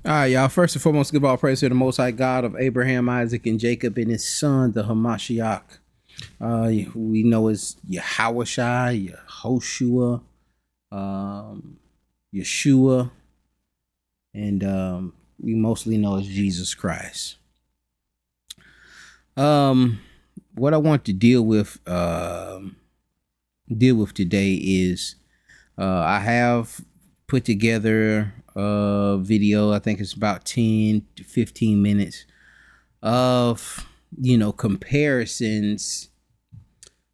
All right, y'all. First and foremost, give all praise to the Most High God of Abraham, Isaac, and Jacob, and his son, the Hamashiach. We know as Yahawashai, Yehoshua, Yeshua, and we mostly know as Jesus Christ. What I want to deal with today is I have put together a video. I think it's about 10 to 15 minutes of comparisons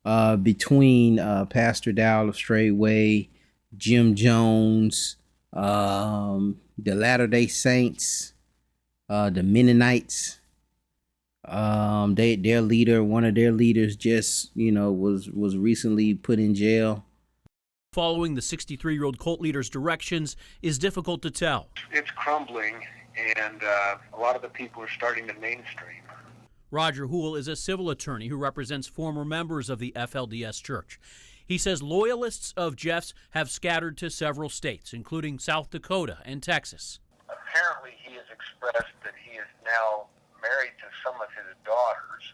between Pastor Dowell of Straitway, Jim Jones, the Latter-day Saints, the Mennonites. Their leader, one of their leaders, just was recently put in jail. Following the 63-year-old cult leader's directions is difficult to tell. It's crumbling, and a lot of the people are starting to mainstream. Roger Houle is a civil attorney who represents former members of the FLDS Church. He says loyalists of Jeff's have scattered to several states, including South Dakota and Texas. Apparently, he has expressed that he is now married to some of his daughters,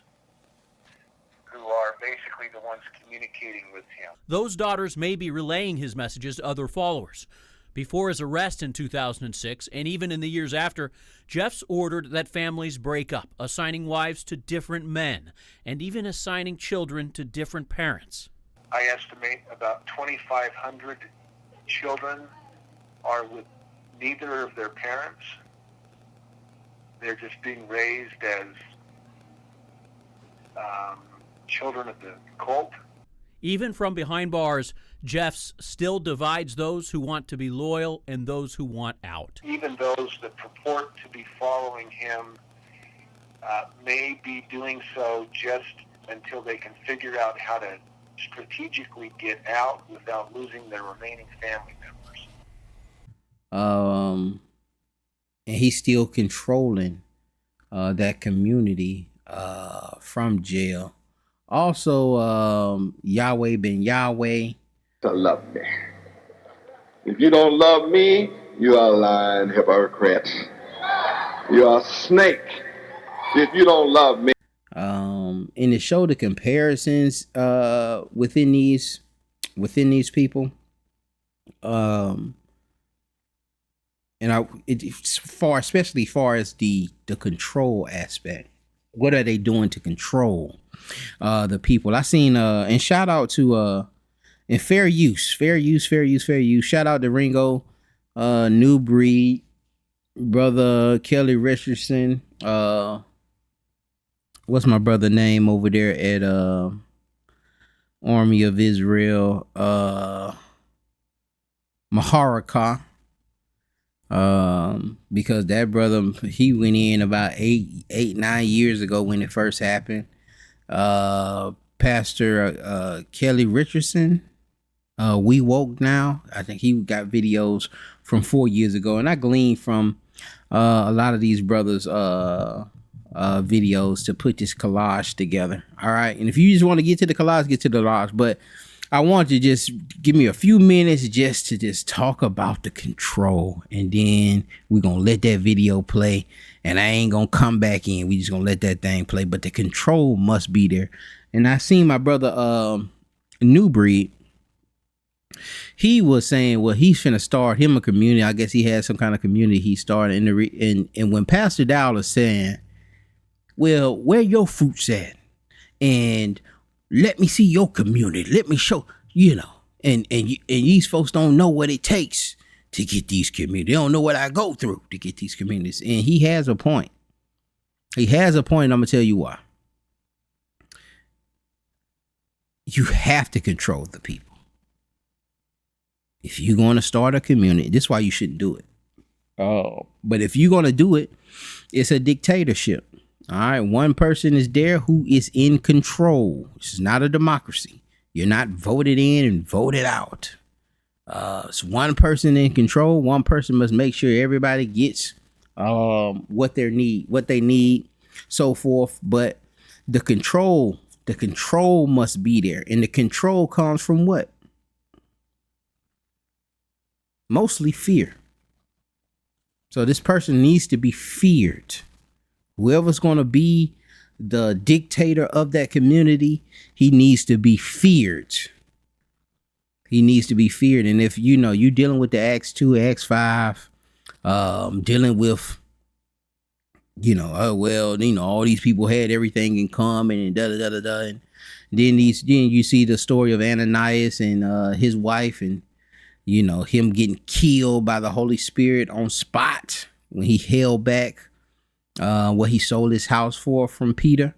who are basically the ones communicating with him. Those daughters may be relaying his messages to other followers. Before his arrest in 2006, and even in the years after, Jeff's ordered that families break up, assigning wives to different men, and even assigning children to different parents. I estimate about 2,500 children are with neither of their parents. They're just being raised as children of the cult. Even from behind bars, Jeff's still divides those who want to be loyal and those who want out. Even those that purport to be following him may be doing so just until they can figure out how to strategically get out without losing their remaining family members. And he's still controlling that community from jail. Also, Yahweh ben Yahweh. To love me. If you don't love me, you are a lying hypocrite. You are a snake. If you don't love me. And to show the comparisons within these people. Especially far as the control aspect. What are they doing to control the people? I seen and shout out to and fair use. Shout out to Ringo, New Breed, brother Kelly Richardson. What's my brother name over there at Army of Israel? Maharakah. Because that brother, he went in about 9 years ago when it first happened. Pastor Kelly Richardson, We Woke Now. I think he got videos from 4 years ago, and I gleaned from a lot of these brothers' videos to put this collage together. All right, and if you just want to get to the collage, get to the collage, but I want you to just give me a few minutes just to talk about the control, and then we're going to let that video play, and I ain't going to come back in. We just going to let that thing play, but the control must be there. And I seen my brother New Breed. He was saying, well, he's finna start him a community. I guess he had some kind of community he started. And when Pastor Dowell is saying, well, where your fruits at? And let me see your community. Let me show, and these folks don't know what it takes to get these communities. They don't know what I go through to get these communities. And he has a point. I'm going to tell you why. You have to control the people. If you're going to start a community, this is why you shouldn't do it. But if you're going to do it, it's a dictatorship. All right, one person is there who is in control. This is not a democracy. You're not voted in and voted out. It's one person in control. One person must make sure everybody gets what they need, so forth. But the control must be there, and the control comes from what? Mostly fear. So this person needs to be feared. Whoever's going to be the dictator of that community, he needs to be feared. He needs to be feared. And if you know you're dealing with the Acts 2, Acts 5, dealing with, all these people had everything in common and da da da da da. And then you see the story of Ananias and his wife, and him getting killed by the Holy Spirit on spot when he held back what he sold his house for from Peter.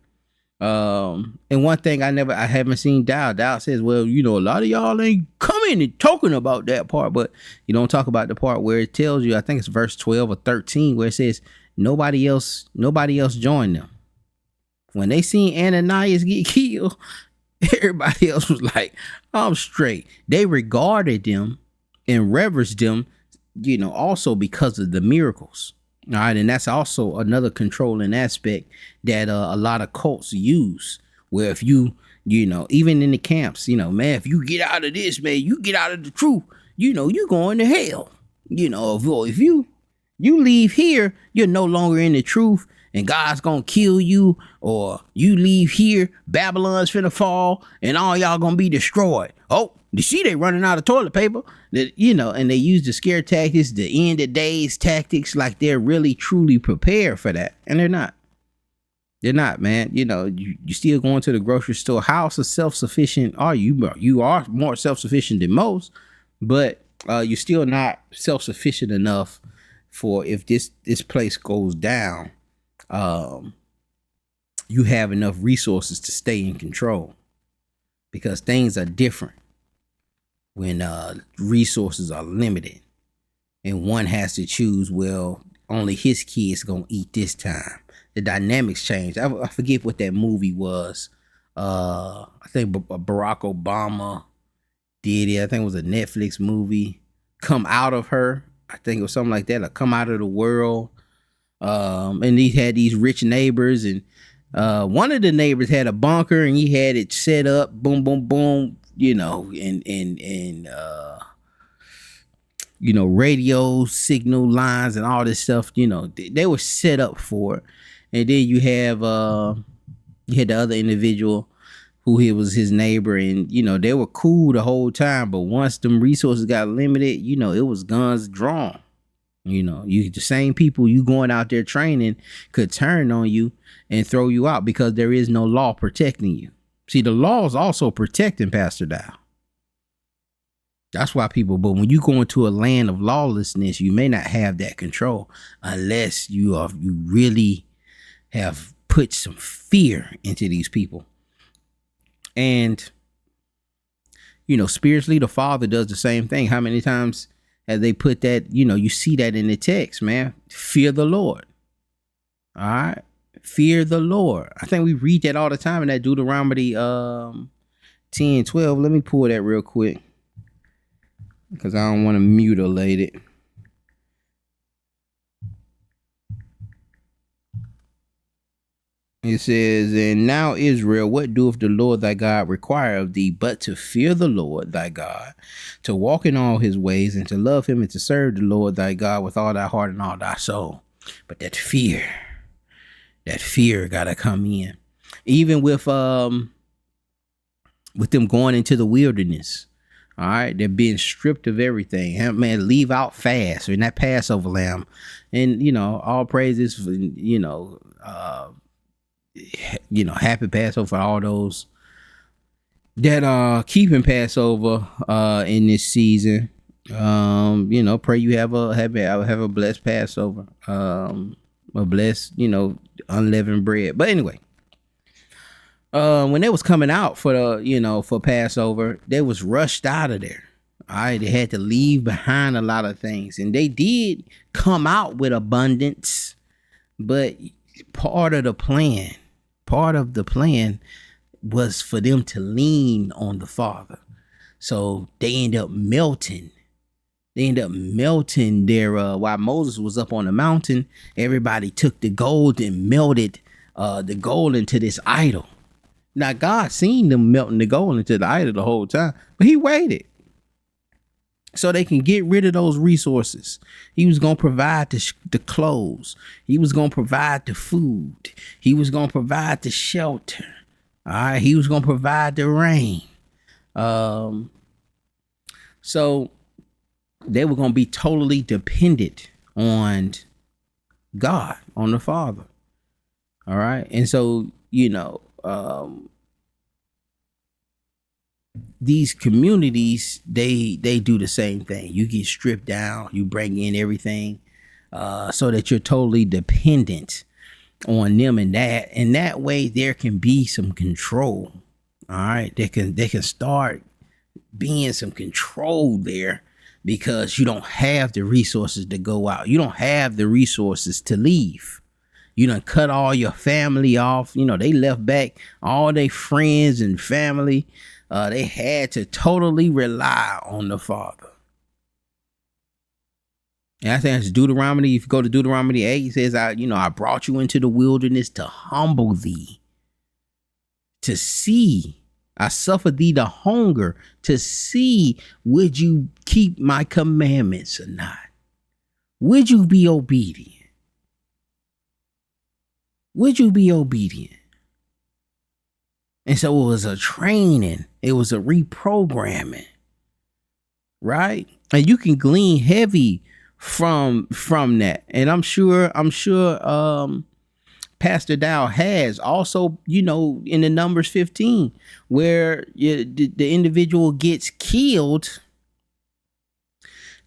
And one thing I haven't seen Dowell says, well, a lot of y'all ain't coming and talking about that part, but you don't talk about the part where it tells you, I think it's verse 12 or 13, where it says nobody else joined them. When they seen Ananias get killed, everybody else was like, I'm straight. They regarded them and reverenced them, also because of the miracles. All right. And that's also another controlling aspect that a lot of cults use, where if you, even in the camps, man, if you get out of this, man, you get out of the truth, you going to hell. If you leave here, you're no longer in the truth and God's going to kill you, or you leave here, Babylon's finna fall and all y'all going to be destroyed. Oh, you see they running out of toilet paper, and they use the scare tactics, the end of days tactics, like they're really truly prepared for that. And they're not. They're not, man. You still going to the grocery store. How self-sufficient are you? You are more self-sufficient than most, but you're still not self-sufficient enough for if this place goes down, you have enough resources to stay in control, because things are different when resources are limited and one has to choose, well, only his kids gonna eat this time. The dynamics change. I forget what that movie was. I think Barack Obama did it. I think it was a Netflix movie, Come Out of Her. I think it was something like that, or Come Out of the World. And he had these rich neighbors, and one of the neighbors had a bunker and he had it set up, boom, boom, boom, radio signal lines and all this stuff, they were set up for it. And then you had the other individual who he was his neighbor, and they were cool the whole time, but once them resources got limited, it was guns drawn. The same people you going out there training could turn on you and throw you out because there is no law protecting you. See, the law is also protecting Pastor Dowell. That's why but when you go into a land of lawlessness, you may not have that control unless you really have put some fear into these people. And, spiritually, the Father does the same thing. How many times have they put that, you see that in the text, man? Fear the Lord. All right. Fear the Lord. I think we read that all the time in that Deuteronomy 10:12. Let me pull that real quick, because I don't want to mutilate it. It says, and now Israel, what doeth the Lord thy God require of thee, but to fear the Lord thy God, to walk in all his ways, and to love him, and to serve the Lord thy God with all thy heart and all thy soul. But that fear gotta come in. Even with them going into the wilderness. All right, they're being stripped of everything. Man, leave out fast, or in that Passover lamb. And all praises for happy Passover for all those that are keeping Passover in this season. Pray you have a blessed Passover, a blessed unleavened bread. But anyway, when they was coming out for for Passover, they was rushed out of there. All right, they had to leave behind a lot of things, and they did come out with abundance, but part of the plan was for them to lean on the Father. So they end up melting. Their while Moses was up on the mountain, everybody took the gold and melted the gold into this idol. Now God seen them melting the gold into the idol the whole time, but he waited. so they can get rid of those resources. He was going to provide the clothes. He was going to provide the food. He was going to provide the shelter. All right. He was going to provide the rain. So they were going to be totally dependent on God, on the Father. All right. And so, these communities, they do the same thing. You get stripped down, you bring in everything, so that you're totally dependent on them, and that way there can be some control. All right. They can start being some control there, because you don't have the resources to go out. You don't have the resources to leave. You done cut all your family off. They left back all their friends and family. They had to totally rely on the Father. And I think it's Deuteronomy. If you go to Deuteronomy 8, it says, I brought you into the wilderness to humble thee, to see. I suffered thee to hunger, to see, would you keep my commandments or not? Would you be obedient? Would you be obedient? And so it was a training. It was a reprogramming, right? And you can glean heavy from that. And I'm sure Pastor Dowell has also, in the Numbers 15, where the individual gets killed.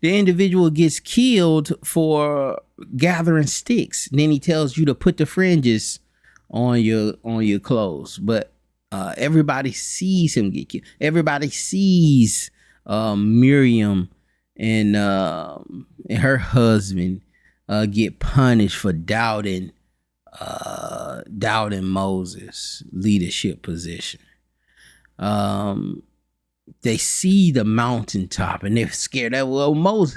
The individual gets killed for gathering sticks. And then he tells you to put the fringes on your clothes. But everybody sees him get killed. Everybody sees Miriam and her husband get punished for doubting Moses' leadership position. They see the mountaintop and they're scared that, well,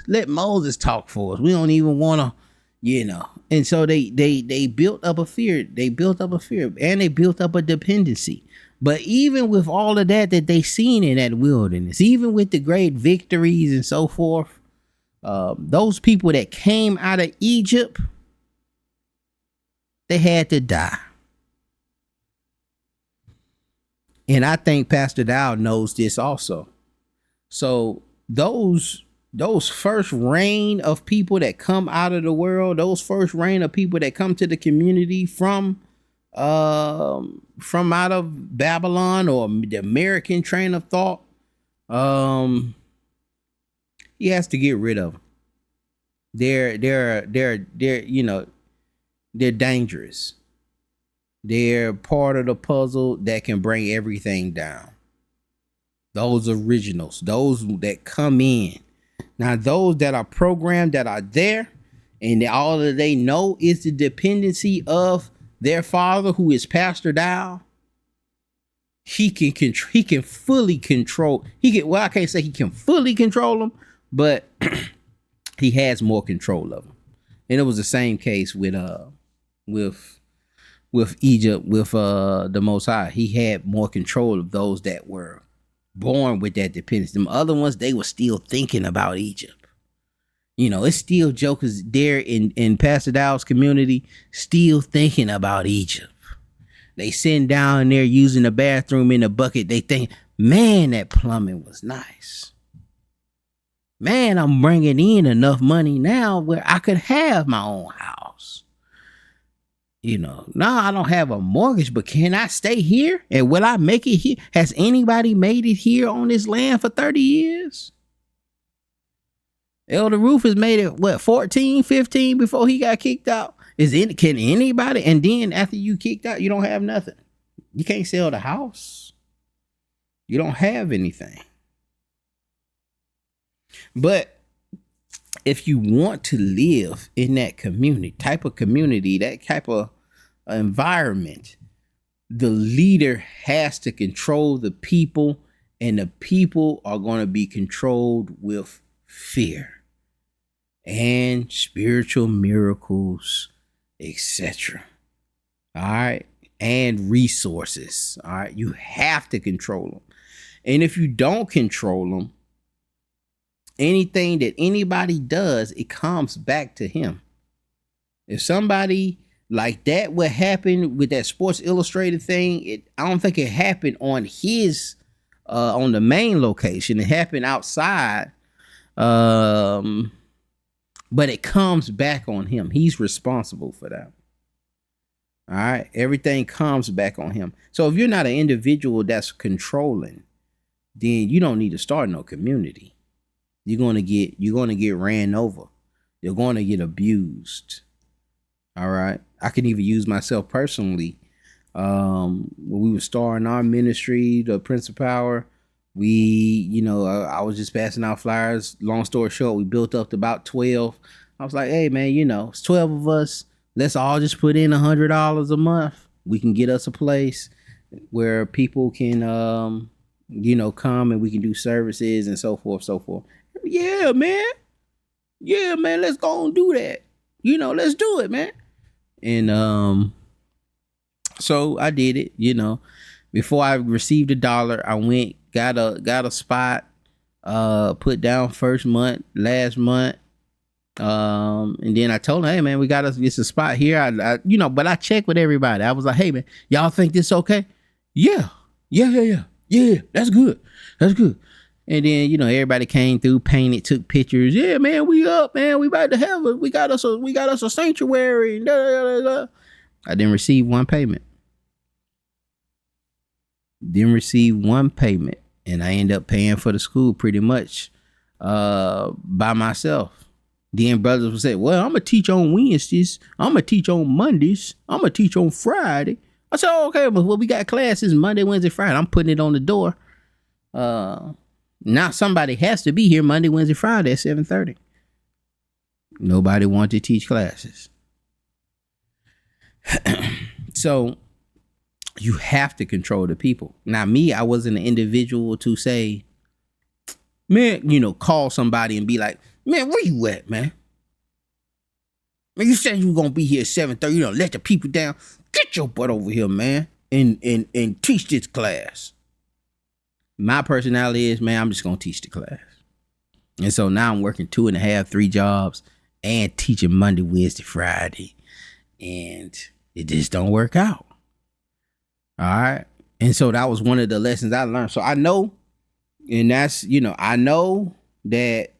let Moses talk for us. We don't even want to, And so they built up a fear. They built up a fear, and they built up a dependency. But even with all of that they seen in that wilderness, even with the great victories and so forth, those people that came out of Egypt, they had to die. And I think Pastor Dowell knows this also. So those first reign of people that come out of the world, those first reign of people that come to the community from out of Babylon or the American train of thought, he has to get rid of them. They're dangerous. They're part of the puzzle that can bring everything down. Those originals, those that come in. Now, those that are programmed, that are there, and all that they know is the dependency of their father, who is Pastor Dowell. He can fully control. I can't say he can fully control them, but he has more control of them. And it was the same case with Egypt, with the Most High. He had more control of those that were born with that dependency. Them other ones, they were still thinking about Egypt. It's still jokers there in Pastor Dowell's community, still thinking about Egypt. They sitting down there using the bathroom in a bucket. They think, man, that plumbing was nice. Man, I'm bringing in enough money now where I could have my own house. Now I don't have a mortgage, but can I stay here? And will I make it here? Has anybody made it here on this land for 30 years? Elder Rufus made it, 14, 15 before he got kicked out? Can anybody? And then after you kicked out, you don't have nothing. You can't sell the house. You don't have anything. But if you want to live in that type of community, that type of environment, the leader has to control the people, and the people are going to be controlled with fear and spiritual miracles, etc. All right. And resources. All right. You have to control them. And if you don't control them, anything that anybody does, it comes back to him. If somebody like that would happen with that Sports Illustrated thing, I don't think it happened on his on the main location. It happened outside. But it comes back on him. He's responsible for that. All right. Everything comes back on him. So if you're not an individual that's controlling, then you don't need to start no community. You're gonna get ran over. You're gonna get abused. All right. I can even use myself personally. When we were starting our ministry, the Prince of Power, I was just passing out flyers. Long story short, we built up to about 12. I was like, hey man, it's 12 of us. Let's all just put in $100 a month. We can get us a place where people can, come and we can do services and so forth, so forth. Yeah, man. Yeah, man. Let's go and do that. Let's do it, man. And so I did it. Before I received $1, I went, got a spot, put down first month, last month. And then I told him, hey man, it's a spot here. But I checked with everybody. I was like, hey man, y'all think this okay? Yeah. That's good. And then, everybody came through, painted, took pictures. Yeah, man, we up, man. We about to have it. We got us a sanctuary. I didn't receive one payment. And I ended up paying for the school pretty much by myself. Then brothers would say, well, I'm going to teach on Wednesdays. I'm going to teach on Mondays. I'm going to teach on Friday. I said, oh, okay, well, we got classes Monday, Wednesday, Friday. I'm putting it on the door. Now somebody has to be here Monday, Wednesday, Friday at 7:30. Nobody wanted to teach classes. So you have to control the people. Now, me, I wasn't an individual to say, man, call somebody and be like, man, where you at, man? Man, you said you were going to be here at 7:30. Let the people down. Get your butt over here, man, and teach this class. My personality is, man, I'm just going to teach the class. And so now I'm working 2.5, 3 jobs and teaching Monday, Wednesday, Friday. And it just don't work out. All right. And so that was one of the lessons I learned. So I know, and that's, I know that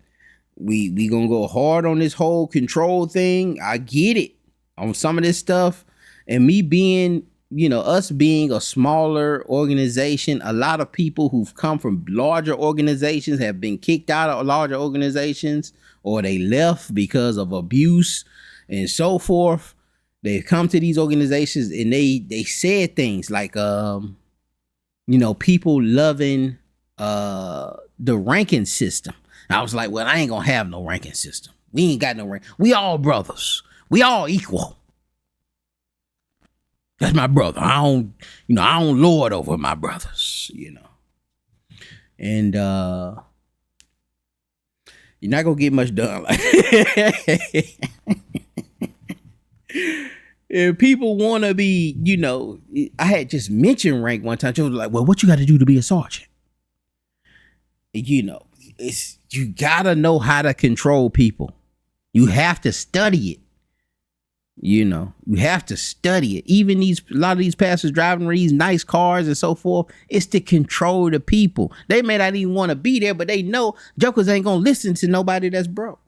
we gonna go hard on this whole control thing. I get it on some of this stuff. And me being, us being a smaller organization, a lot of people who've come from larger organizations have been kicked out of larger organizations, or they left because of abuse and so forth. They've come to these organizations and they said things like, people loving the ranking system. I was like, well, I ain't gonna have no ranking system. We ain't got no rank. We all brothers. We all equal. That's my brother. I don't lord over my brothers, And you're not gonna get much done. If people want to be, I had just mentioned rank one time. Joe was like, well, what you got to do to be a sergeant? You gotta know how to control people. You have to study it. You have to study it. Even a lot of these pastors driving these nice cars and so forth, it's to control the people. They may not even want to be there, but they know jokers ain't gonna listen to nobody that's broke.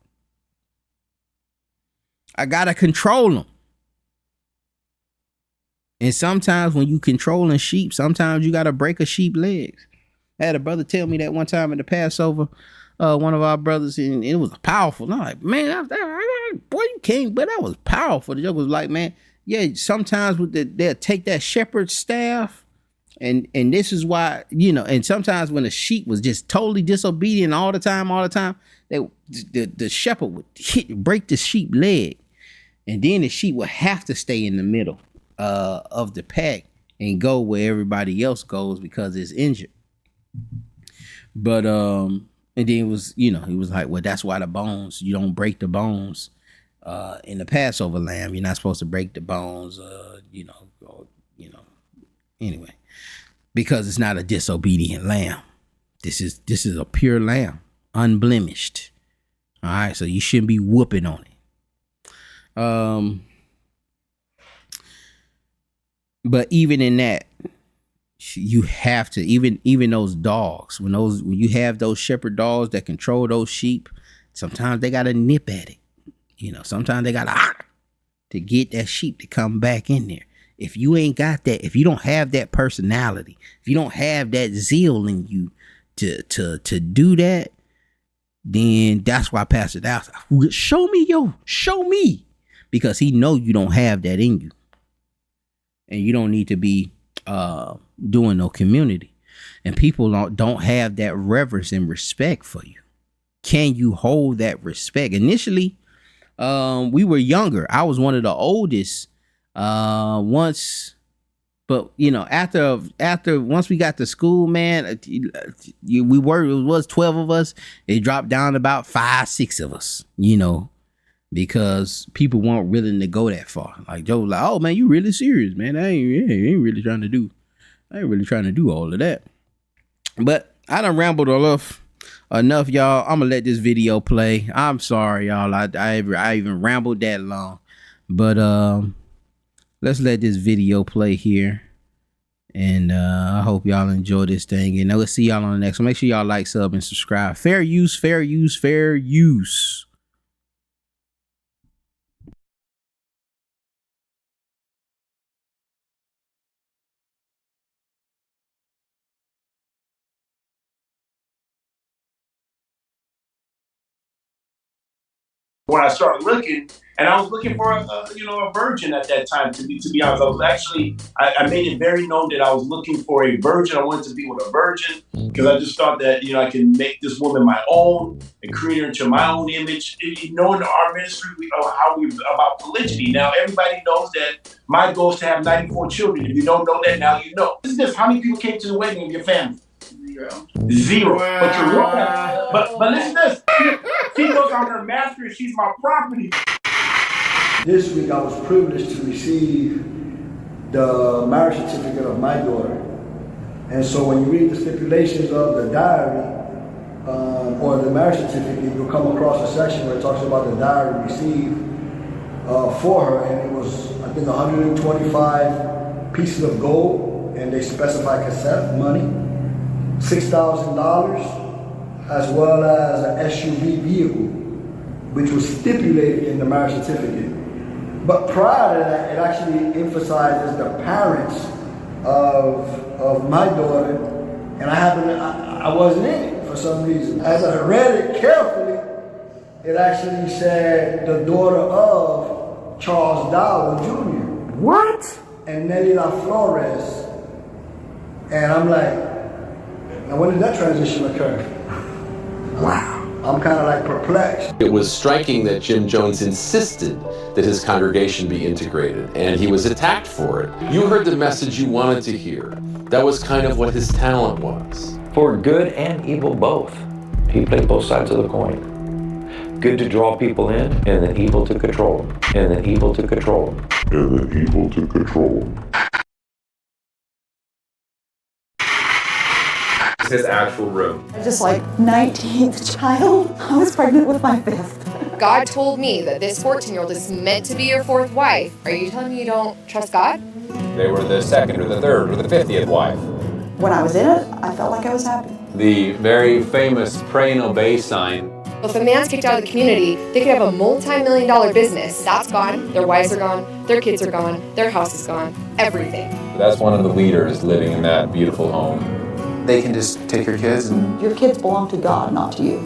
I gotta control them. And sometimes when you controlling sheep, sometimes you gotta break a sheep legs. I had a brother tell me that one time at the Passover, one of our brothers, and it was powerful. And I'm like, man, boy, you can't, but that was powerful. The joke was like, man, yeah, sometimes they'll take that shepherd's staff, and this is why, and sometimes when the sheep was just totally disobedient all the time, the shepherd would break the sheep leg, and then the sheep would have to stay in the middle of the pack and go where everybody else goes because it's injured. But and then it was, he was like, well, that's why the bones, you don't break the bones in the Passover lamb. You're not supposed to break the bones, anyway, because it's not a disobedient lamb. This is a pure lamb. unblemished. All right, so you shouldn't be whooping on it. But even in that, you have to, even those dogs, when you have those shepherd dogs that control those sheep, sometimes they gotta nip at it. Sometimes they gotta to get that sheep to come back in there. If you ain't got that, if you don't have that personality, if you don't have that zeal in you to do that, then that's why Pastor Dowell said, show me, because he know you don't have that in you, and you don't need to be doing no community, and people don't have that reverence and respect for you. Can you hold that respect? Initially, we were younger. I was one of the oldest once, but after once we got to school, man, it was 12 of us. It dropped down to about 5-6 of us, because people weren't willing to go that far. Like Joe was like, oh man, you really serious, man? I ain't really trying to do all of that. But I done rambled enough, y'all. I'm gonna let this video play. I'm sorry, y'all. I even rambled that long, but let's let this video play here, and I hope y'all enjoy this thing. And we'll see y'all on the next one. Make sure y'all like, sub, and subscribe. Fair use, fair use, fair use. When I started looking, and I was looking for a virgin at that time. To be honest, I made it very known that I was looking for a virgin. I wanted to be with a virgin because I just thought that I can make this woman my own and create her into my own image. Knowing our ministry, how we about polygyny. Now everybody knows that my goal is to have 94 children. If you don't know that, now you know. This is this. How many people came to the wedding of your family? Zero. Wow. But you're wrong. But listen to this. She goes on her master, she's my property. This week I was privileged to receive the marriage certificate of my daughter. And so when you read the stipulations of the diary or the marriage certificate, you'll come across a section where it talks about the diary received for her. And it was, I think, 125 pieces of gold, and they specify cassette money, $6,000, as well as an SUV vehicle, which was stipulated in the marriage certificate. But prior to that, it actually emphasizes the parents of my daughter, and I wasn't in it for some reason. As I read it carefully, it actually said the daughter of Charles Dowell Jr. What? And Nelly Flores. And I'm like, now when did that transition occur? Wow. I'm kind of like perplexed. It was striking that Jim Jones insisted that his congregation be integrated, and he was attacked for it. You heard the message you wanted to hear. That was kind of what his talent was. For good and evil both. He played both sides of the coin. Good to draw people in, and then evil to control them. And then evil to control them. And then evil to control them. His actual room. Just like 19th child, I was pregnant with my 5th. God told me that this 14-year-old is meant to be your 4th wife. Are you telling me you don't trust God? They were the 2nd or the 3rd or the 50th wife. When I was in it, I felt like I was happy. The very famous pray and obey sign. If a man's kicked out of the community, they could have a multi-million-dollar business. That's gone. Their wives are gone. Their kids are gone. Their house is gone. Everything. That's one of the leaders living in that beautiful home. They can just take your kids and... Your kids belong to God, not to you.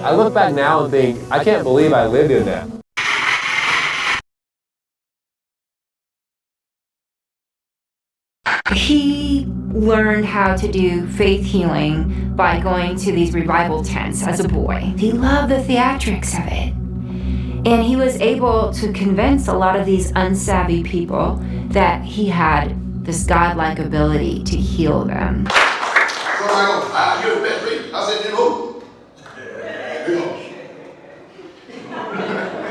I look back now and think, I can't believe I lived in that. He learned how to do faith healing by going to these revival tents as a boy. He loved the theatrics of it. And he was able to convince a lot of these unsavvy people that he had this godlike ability to heal them. You're the best reader. I said, you know.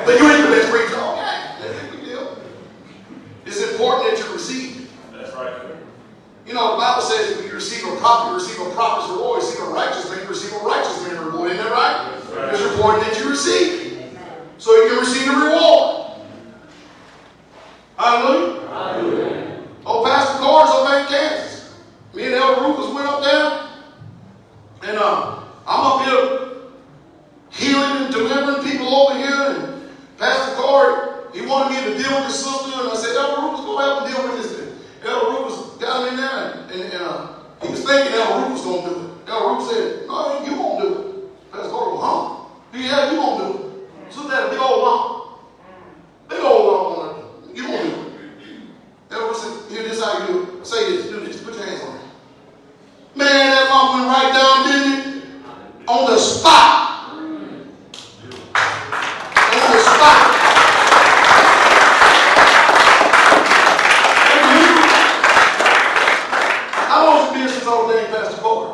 But you ain't the best reader. Okay, that's a big deal. It's important that you receive. That's right. The Bible says if you receive a prophet's reward, receive a righteous man, receive a righteous man reward. Isn't that right? He wanted me to deal with the sister, and I said, Elder Rufus, go help him deal with this thing. Elder Rufus got him in there, and he was thinking Elder Rufus was going to do it. Elder Rufus said, no, you won't do it. Pastor Dowell was hungry. He said, you won't do it. So that big old lump. Big old lump on it. You won't do it. Elder Rufus said, here, this is how you do it. Say this, do this, put your hands on it. Man, that lump went right down, didn't it? On the spot. On the spot. How long has it been since I ordained Pastor Corey?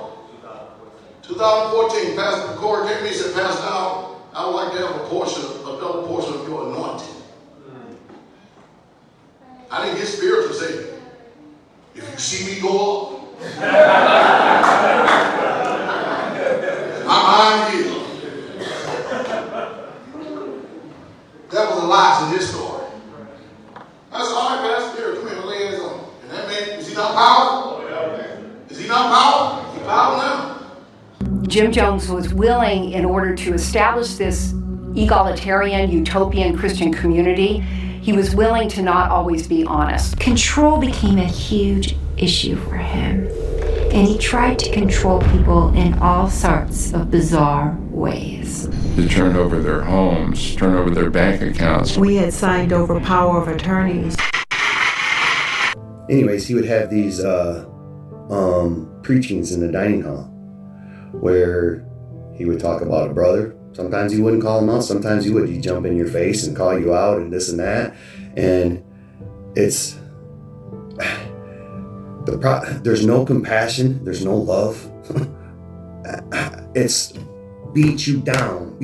2014. Pastor Corey came to me and said, Pastor Dowell, I would like to have a double portion of your anointing. I didn't get spiritual, say, if you see me go up, I'm behind you. That was a lie to his story. I said, all right, Pastor, here, come here, lay hands on him. And that man, is he not powerful? Is he not powerful? He's powerful now. Jim Jones was willing, in order to establish this egalitarian, utopian Christian community, he was willing to not always be honest. Control became a huge issue for him, and he tried to control people in all sorts of bizarre ways. To turn over their homes, turn over their bank accounts. We had signed over power of attorneys. Anyways, he would have these preachings in the dining hall where he would talk about a brother. Sometimes he wouldn't call him out. Sometimes he would. He'd jump in your face and call you out and this and that. And it's there's no compassion. There's no love. It's beat you down,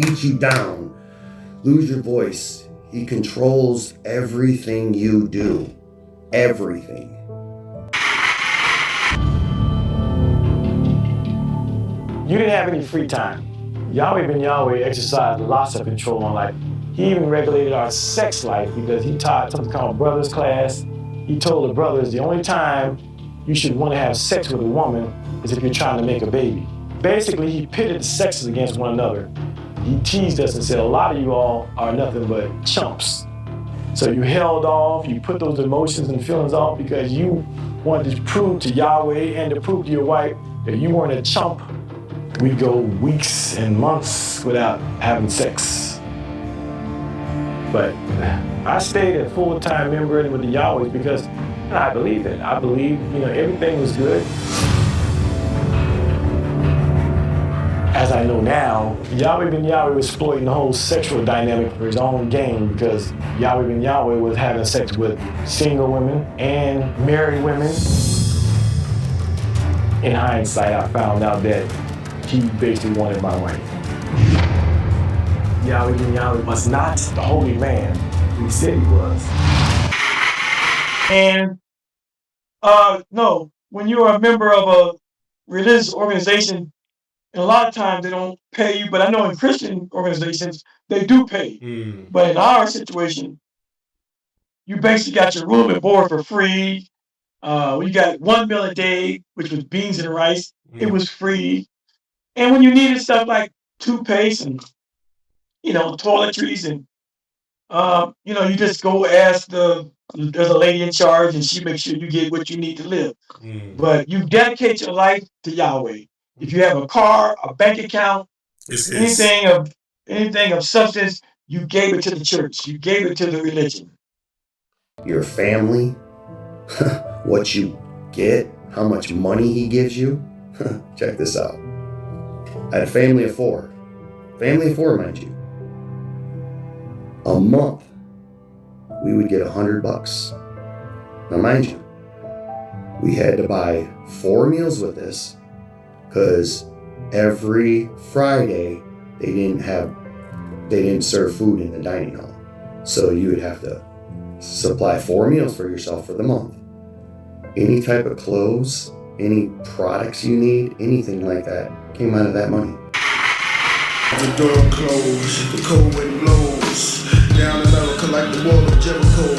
lose your voice. He controls everything you do. Everything. You didn't have any free time. Yahweh ben Yahweh exercised lots of control on life. He even regulated our sex life because he taught something called brothers class. He told the brothers the only time you should want to have sex with a woman is if you're trying to make a baby. Basically, he pitted the sexes against one another. He teased us and said, a lot of you all are nothing but chumps. So you held off, you put those emotions and feelings off because you wanted to prove to Yahweh and to prove to your wife that you weren't a chump. We go weeks and months without having sex. But I stayed a full-time member with the Yahwehs because I believed it. I believed, everything was good. As I know now, Yahweh ben Yahweh was exploiting the whole sexual dynamic for his own gain because Yahweh ben Yahweh was having sex with single women and married women. In hindsight, I found out that he basically wanted my wife. Yahweh ben Yahweh was not the holy man he said he was. And no, when you are a member of a religious organization, and a lot of times they don't pay you, but I know in Christian organizations, they do pay. But in our situation, you basically got your room and board for free. We got 1 meal a day, which was beans and rice. It was free. And when you needed stuff like toothpaste and, toiletries and, you just go ask there's a lady in charge and she makes sure you get what you need to live. But you dedicate your life to Yahweh. If you have a car, a bank account, anything of substance, you gave it to the church. You gave it to the religion. Your family, what you get, how much money he gives you. Check this out. I had a family of four. Family of four, mind you. A month, we would get $100. Now, mind you, we had to buy 4 meals with this because every Friday they didn't serve food in the dining hall. So you would have to supply 4 meals for yourself for the month. Any type of clothes, any products you need, anything like that came out of that money. The door closed, the cold wind blows down America like the wall of Jericho.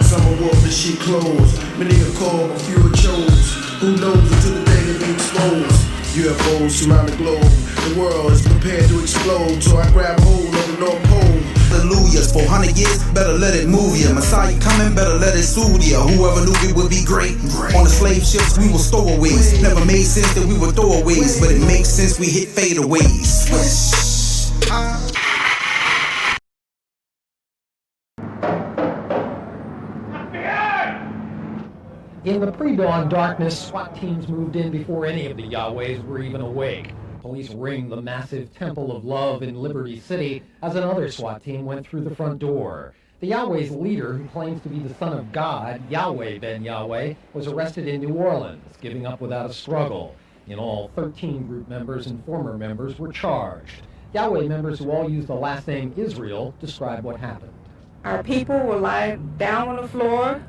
Summer wolf the sheet closed, many a call, but few chose. Who knows until the day they be exposed? UFOs surround the globe, the world is prepared to explode. So I grab hold of the North Pole hallelujahs. 400 years, better let it move ya. Messiah coming, better let it soothe ya. Whoever knew it would be great. On the slave ships, we were stowaways. Never made sense that we were throwaways, but it makes sense we hit fadeaways. In the pre-dawn darkness, SWAT teams moved in before any of the Yahwehs were even awake. Police ringed the massive Temple of Love in Liberty City as another SWAT team went through the front door. The Yahweh's leader, who claims to be the son of God, Yahweh ben Yahweh, was arrested in New Orleans, giving up without a struggle. In all, 13 group members and former members were charged. Yahweh members who all used the last name Israel describe what happened. Our people were lying down on the floor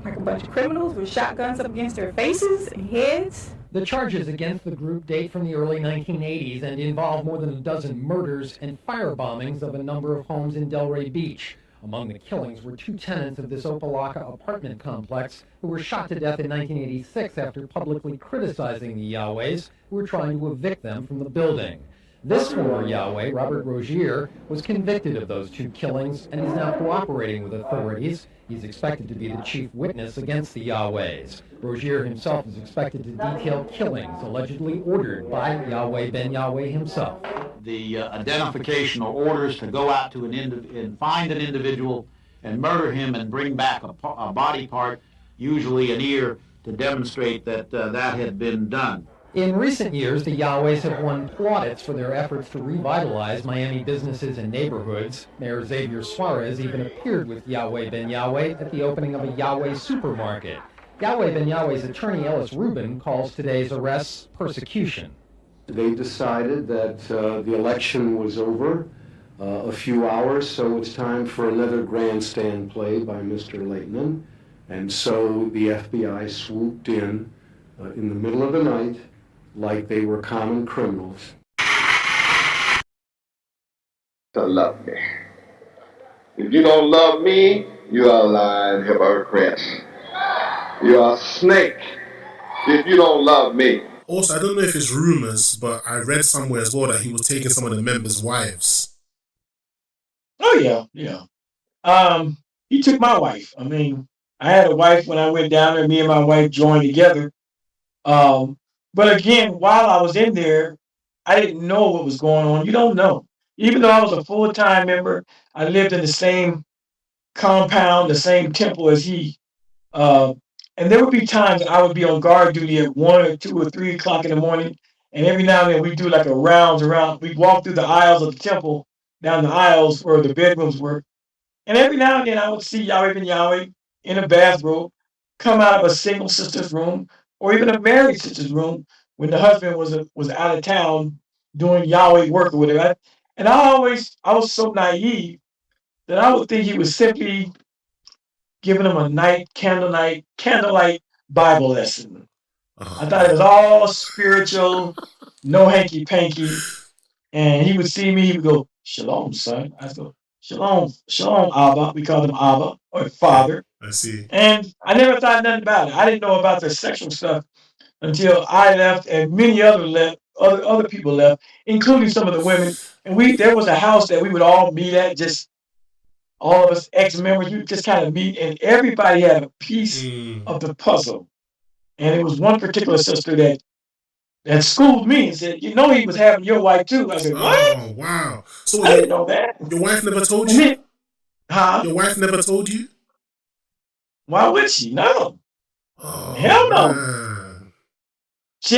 like a bunch of criminals with shotguns up against their faces and heads. The charges against the group date from the early 1980s and involve more than a dozen murders and firebombings of a number of homes in Delray Beach. Among the killings were 2 tenants of this Opelika apartment complex who were shot to death in 1986 after publicly criticizing the Yahwehs who were trying to evict them from the building. This former Yahweh, Robert Rogier, was convicted of those 2 killings and is now cooperating with authorities. He's expected to be the chief witness against the Yahwehs. Rogier himself is expected to detail killings allegedly ordered by Yahweh ben Yahweh himself. The identification or orders to go out to and find an individual and murder him and bring back a body part, usually an ear, to demonstrate that that had been done. In recent years, the Yahwehs have won plaudits for their efforts to revitalize Miami businesses and neighborhoods. Mayor Xavier Suarez even appeared with Yahweh ben Yahweh at the opening of a Yahweh supermarket. Yahweh ben Yahweh's attorney Ellis Rubin calls today's arrests persecution. They decided that the election was over a few hours, so it's time for another grandstand play by Mr. Laitman. And so the FBI swooped in the middle of the night like they were common criminals. To love me. If you don't love me, you are lying hypocrite. You are a snake if you don't love me. Also, I don't know if it's rumors, but I read somewhere as well that he was taking some of the members' wives. Oh yeah. He took my wife. I mean, I had a wife when I went down there. Me and my wife joined together. But again, while I was in there, I didn't know what was going on. You don't know. Even though I was a full-time member, I lived in the same compound, the same temple as he. And there would be times that I would be on guard duty at 1 or 2 or 3 o'clock in the morning. And every now and then we do like a rounds around. We walk through the aisles of the temple, down the aisles where the bedrooms were. And every now and then I would see Yahweh ben Yahweh in a bathrobe come out of a single sister's room or even a married sister's room when the husband was out of town doing Yahweh work or whatever. And I was so naive that I would think he was simply giving them a candlelight Bible lesson. I thought it was all spiritual, no hanky-panky. And he would see me, he would go, "Shalom, son." I go, "Shalom, shalom, Abba." We called him Abba, or father. I see. And I never thought nothing about it. I didn't know about the sexual stuff until I left and many other people left, including some of the women. And there was a house that we would all meet at, just all of us ex-members, we just kind of meet, and everybody had a piece of the puzzle. And it was one particular sister that schooled me and said, "You know he was having your wife too." I said, "What?" Oh, wow. So I didn't know that. Your wife never told you? Huh? Your wife never told you? Why would she? No. Oh, Hell no. Man.